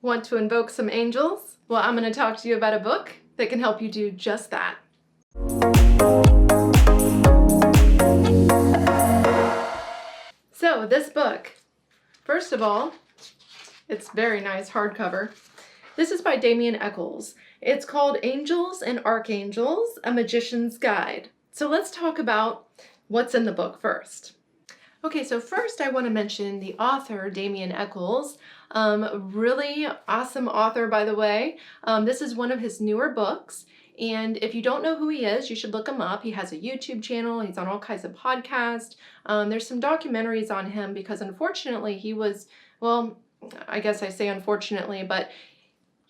Want to invoke some angels? Well, I'm going to talk to you about a book that can help you do just that. So this book, first of all, it's very nice hardcover. This is by Damien Echols. It's called Angels and Archangels, A Magician's Guide. So let's talk about what's in the book first. Okay, so first I want to mention the author, Damien Echols. Really awesome author, by the way. This is one of his newer books. And if you don't know who he is, you should look him up. He has a YouTube channel. He's on all kinds of podcasts. There's some documentaries on him because unfortunately he was, well, I guess I say unfortunately, but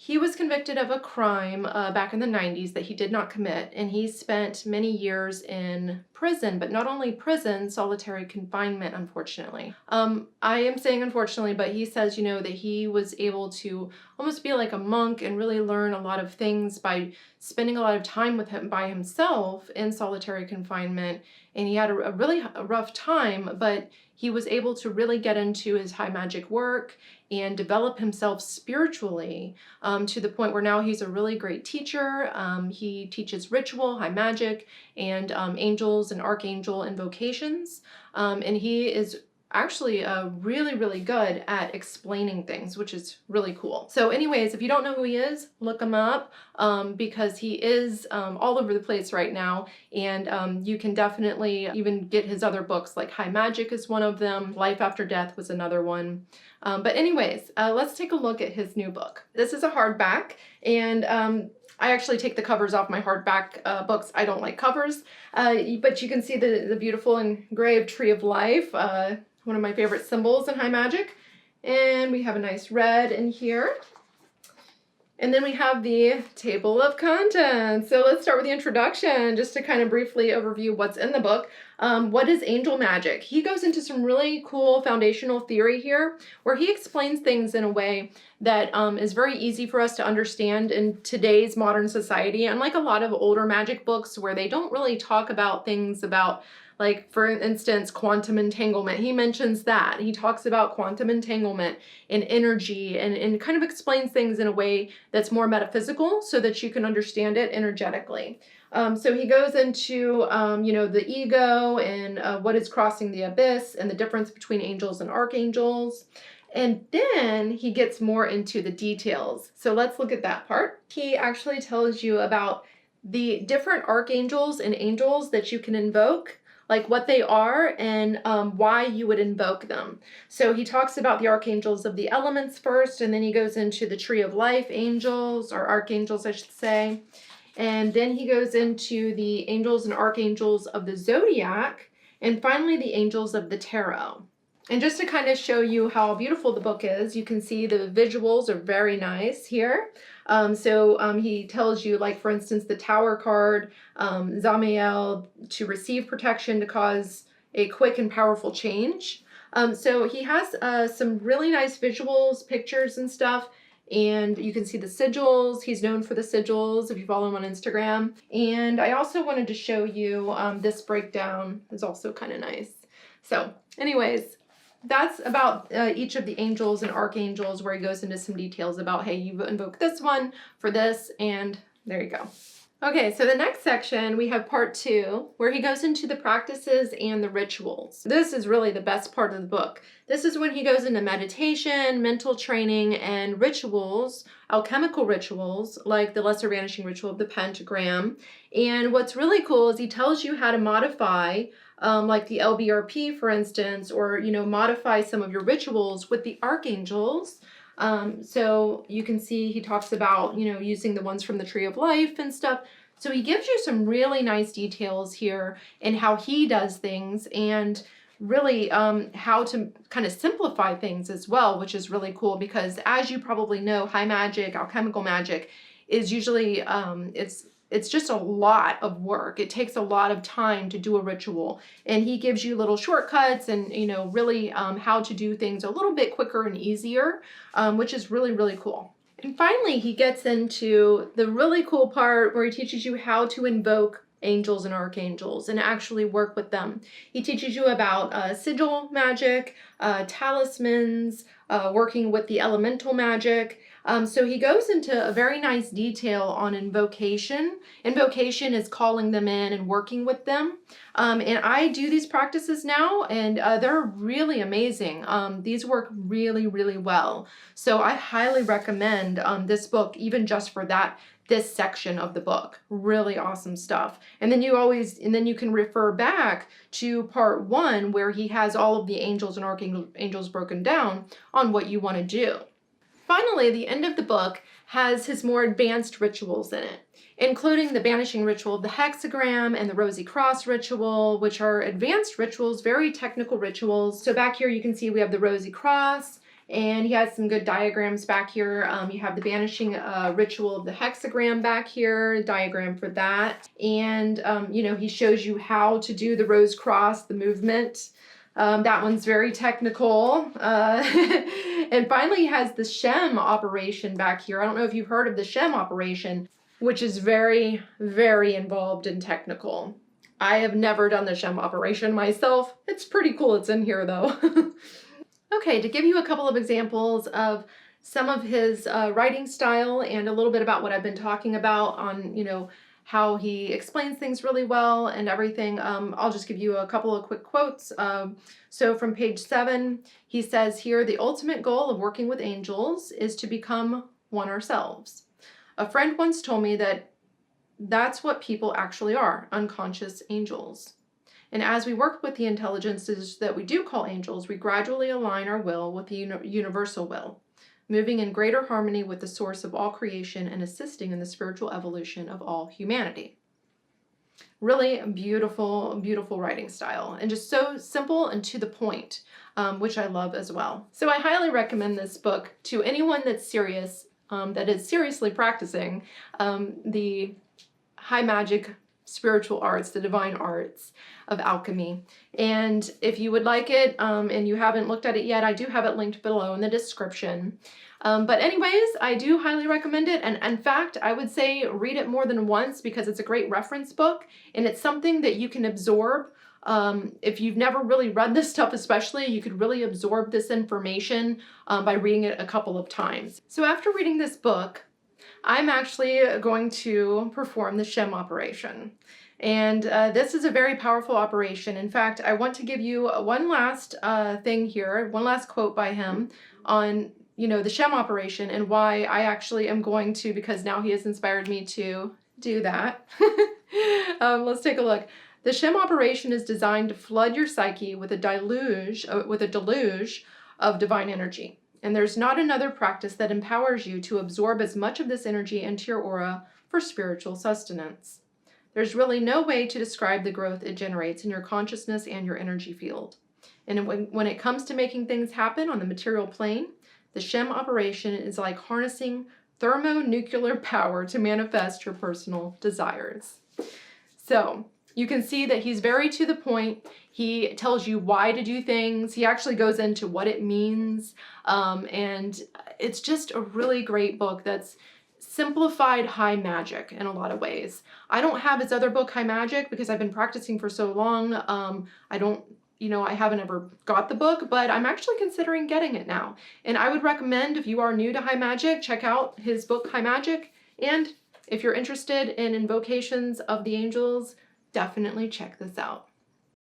he was convicted of a crime back in the 90s that he did not commit, and he spent many years in prison, but not only prison, solitary confinement, unfortunately. I am saying unfortunately, but he says, that he was able to almost be like a monk and really learn a lot of things by spending a lot of time with him by himself in solitary confinement, and he had a really rough time, but he was able to really get into his high magic work and develop himself spiritually to the point where now he's a really great teacher. He teaches ritual, high magic, and angels and archangel invocations. And he is actually really, really good at explaining things, which is really cool. So anyways, if you don't know who he is, look him up because he is all over the place right now. And you can definitely even get his other books, like High Magic is one of them. Life After Death was another one. But anyways, let's take a look at his new book. This is a hardback, and I actually take the covers off my hardback books. I don't like covers, but you can see the beautiful engraved Tree of Life, one of my favorite symbols in high magic. And we have a nice red in here. And then we have the table of contents. So let's start with the introduction, just to kind of briefly overview what's in the book. What is angel magic? He goes into some really cool foundational theory here, where he explains things in a way that is very easy for us to understand in today's modern society. Unlike a lot of older magic books where they don't really talk about things about, like, for instance, quantum entanglement. He mentions that. He talks about quantum entanglement and energy and kind of explains things in a way that's more metaphysical so that you can understand it energetically. So he goes into, the ego and what is crossing the abyss and the difference between angels and archangels. And then he gets more into the details. So let's look at that part. He actually tells you about the different archangels and angels that you can invoke, like what they are and why you would invoke them. So he talks about the archangels of the elements first, and then he goes into the Tree of Life angels, or archangels, I should say. And then he goes into the angels and archangels of the zodiac, and finally the angels of the tarot. And just to kind of show you how beautiful the book is, you can see the visuals are very nice here. He tells you, like, for instance, the Tower card, Zamiel, to receive protection to cause a quick and powerful change. So he has some really nice visuals, pictures and stuff. And you can see the sigils. He's known for the sigils if you follow him on Instagram. And I also wanted to show you this breakdown is also kind of nice. So anyways, that's about each of the angels and archangels, where he goes into some details about, hey, you invoke this one for this, and there you go. Okay, so the next section, we have part 2, where he goes into the practices and the rituals. This is really the best part of the book. This is when he goes into meditation, mental training, and rituals, alchemical rituals, like the Lesser Vanishing Ritual of the Pentagram. And what's really cool is he tells you how to modify like the LBRP, for instance, or, modify some of your rituals with the archangels. So you can see he talks about, using the ones from the Tree of Life and stuff. So he gives you some really nice details here in how he does things, and really how to kind of simplify things as well, which is really cool because, as you probably know, high magic, alchemical magic is usually, it's just a lot of work. It takes a lot of time to do a ritual, and he gives you little shortcuts and, really how to do things a little bit quicker and easier, which is really, really cool. And finally, he gets into the really cool part where he teaches you how to invoke angels and archangels and actually work with them. He teaches you about sigil magic, talismans, working with the elemental magic. So he goes into a very nice detail on invocation. Invocation is calling them in and working with them. And I do these practices now, and they're really amazing. These work really, really well. So I highly recommend this book, even just for this section of the book. Really awesome stuff. And then you can refer back to part 1, where he has all of the angels and archangels broken down on what you want to do. Finally, the end of the book has his more advanced rituals in it, including the banishing ritual of the hexagram and the rosy cross ritual, which are advanced rituals, very technical rituals. So back here you can see we have the rosy cross, and he has some good diagrams back here. You have the banishing ritual of the hexagram back here, diagram for that. And, he shows you how to do the rose cross, the movement. That one's very technical. And finally, he has the Shem operation back here. I don't know if you've heard of the Shem operation, which is very, very involved and technical. I have never done the Shem operation myself. It's pretty cool. It's in here, though. Okay, to give you a couple of examples of some of his writing style and a little bit about what I've been talking about on, how he explains things really well and everything, I'll just give you a couple of quick quotes. So from page 7, he says here, "The ultimate goal of working with angels is to become one ourselves. A friend once told me that that's what people actually are, unconscious angels. And as we work with the intelligences that we do call angels, we gradually align our will with the universal will, moving in greater harmony with the source of all creation and assisting in the spiritual evolution of all humanity." Really beautiful, beautiful writing style, and just so simple and to the point, which I love as well. So I highly recommend this book to anyone that's serious, that is seriously practicing the high magic spiritual arts, the divine arts of alchemy. And if you would like it and you haven't looked at it yet, I do have it linked below in the description. But anyways, I do highly recommend it. And in fact, I would say read it more than once, because it's a great reference book and it's something that you can absorb. If you've never really read this stuff, especially, you could really absorb this information by reading it a couple of times. So after reading this book, I'm actually going to perform the Shem operation. And this is a very powerful operation. In fact, I want to give you one last thing here, one last quote by him on, the Shem operation and why I actually am going to, because now he has inspired me to do that. Let's take a look. "The Shem operation is designed to flood your psyche with a deluge of divine energy. And there's not another practice that empowers you to absorb as much of this energy into your aura for spiritual sustenance. There's really no way to describe the growth it generates in your consciousness and your energy field. And when it comes to making things happen on the material plane, the Shem operation is like harnessing thermonuclear power to manifest your personal desires." So you can see that he's very to the point. He tells you why to do things. He actually goes into what it means. And it's just a really great book that's simplified high magic in a lot of ways. I don't have his other book, High Magic, because I've been practicing for so long. I haven't ever got the book, but I'm actually considering getting it now. And I would recommend, if you are new to high magic, check out his book, High Magic. And if you're interested in invocations of the angels, definitely check this out.